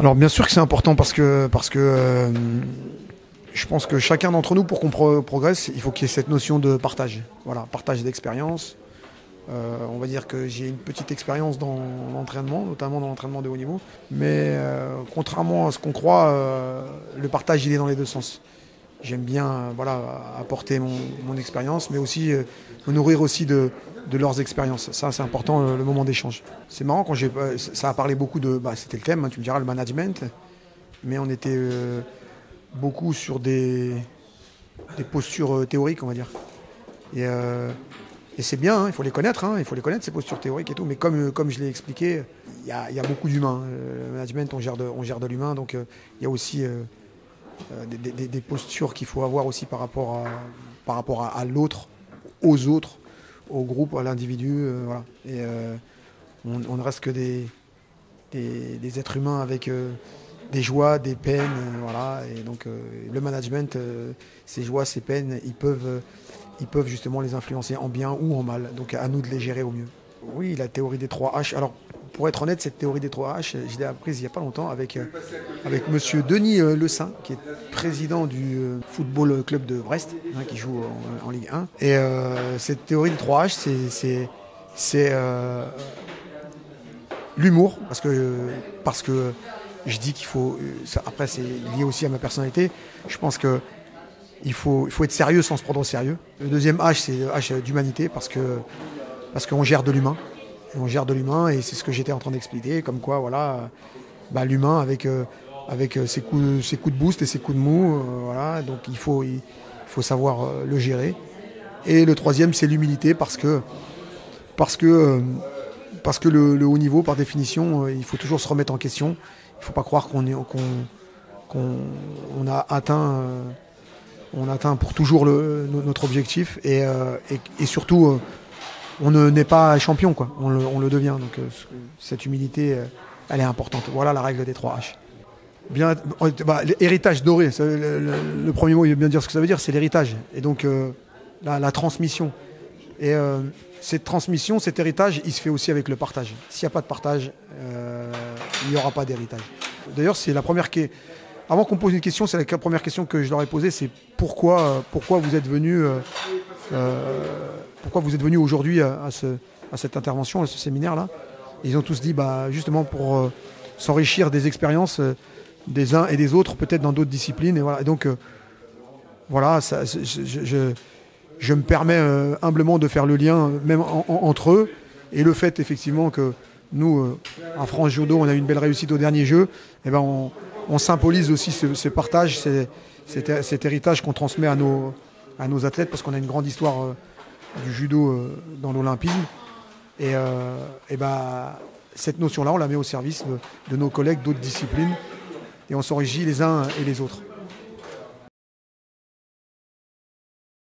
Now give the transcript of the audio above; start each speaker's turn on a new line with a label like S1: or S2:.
S1: Alors bien sûr que c'est important parce que je pense que chacun d'entre nous, pour qu'on progresse, il faut qu'il y ait cette notion de partage. Voilà, partage d'expérience. On va dire que j'ai une petite expérience dans l'entraînement, notamment dans l'entraînement de haut niveau. Mais contrairement à ce qu'on croit, le partage il est dans les deux sens. J'aime bien voilà, apporter mon expérience, mais aussi me nourrir aussi de leurs expériences. Ça, c'est important, le moment d'échange. C'est marrant, quand ça a parlé beaucoup de... c'était le thème, hein, tu me diras, le management. Mais on était beaucoup sur des postures théoriques, on va dire. Et c'est bien, hein, il faut les connaître, hein, il faut les connaître, ces postures théoriques et tout. Mais comme je l'ai expliqué, il y a beaucoup d'humains. Le management, on gère de l'humain, donc il y a aussi... des postures qu'il faut avoir aussi par rapport à l'autre, aux autres, au groupe, à l'individu. Voilà. Et on ne reste que des êtres humains avec des joies, des peines. Voilà. Et donc le management, ces joies, ces peines, ils peuvent justement les influencer en bien ou en mal. Donc à nous de les gérer au mieux. Oui, la théorie des 3 H. Alors, pour être honnête, cette théorie des 3 H, je l'ai apprise il n'y a pas longtemps avec monsieur Denis Le Saint, qui est président du football club de Brest, hein, qui joue en Ligue 1. Et cette théorie des 3 H, c'est l'humour, parce que je dis qu'il faut... Après, c'est lié aussi à ma personnalité. Je pense qu'il faut être sérieux sans se prendre au sérieux. Le deuxième H, c'est le H d'humanité, parce qu'on gère de l'humain. On gère de l'humain, et c'est ce que j'étais en train d'expliquer, comme quoi voilà, l'humain avec ses coups de boost et ses coups de mou, voilà, donc il faut savoir le gérer. Et le troisième, c'est l'humilité, parce que le haut niveau, par définition, il faut toujours se remettre en question. Il ne faut pas croire qu'on a atteint pour toujours notre objectif, et surtout on n'est pas champion, quoi. On le devient. Donc cette humilité, elle est importante. Voilà la règle des 3 H. Bien, l'héritage doré, le premier mot, il veut bien dire ce que ça veut dire, c'est l'héritage. Et donc la transmission. Et cette transmission, cet héritage, il se fait aussi avec le partage. S'il n'y a pas de partage, il n'y aura pas d'héritage. D'ailleurs, c'est la première qui est... Avant qu'on pose une question, c'est la première question que je leur ai posée, c'est pourquoi vous êtes venus... pourquoi vous êtes venus aujourd'hui à cette intervention, à ce séminaire-là. Ils ont tous dit justement pour s'enrichir des expériences des uns et des autres, peut-être dans d'autres disciplines. Et voilà. Et donc, voilà, je me permets humblement de faire le lien, même entre eux, et le fait effectivement que nous, à France Judo, on a eu une belle réussite au dernier jeu. Et on symbolise aussi ce partage, cet héritage qu'on transmet à nos athlètes, parce qu'on a une grande histoire du judo dans l'olympisme. Et cette notion-là, on la met au service de nos collègues d'autres disciplines, et on s'enrichit les uns et les autres.